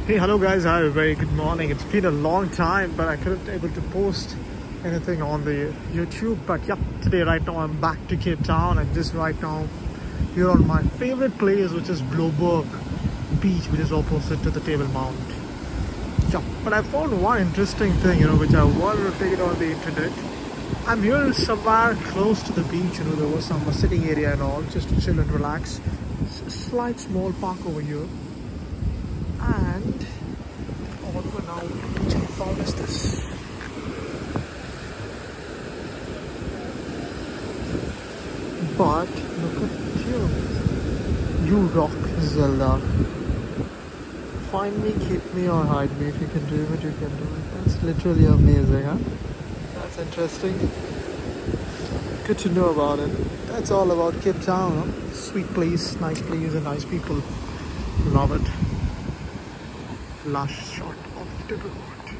Hey, hello guys, hi, very good morning. It's been a long time, but I couldn't able to post anything on the YouTube. But yep, today right now I'm back to Cape Town and just right now here on my favorite place, which is Bloberg Beach, which is opposite to the Table Mount. Yep, but I found one interesting thing, which I wanted to take it on the internet. I'm here somewhere close to the beach, there was some sitting area and all, just to chill and relax. It's a slight small park over here. And also now which I found is this. But look at you. You rock, Zelda. Find me, keep me or hide me. If you can do it, you can do it. That's literally amazing, huh? That's interesting. Good to know about it. That's all about Cape Town, huh? Sweet place, and nice people. Love it. Last shot of the road.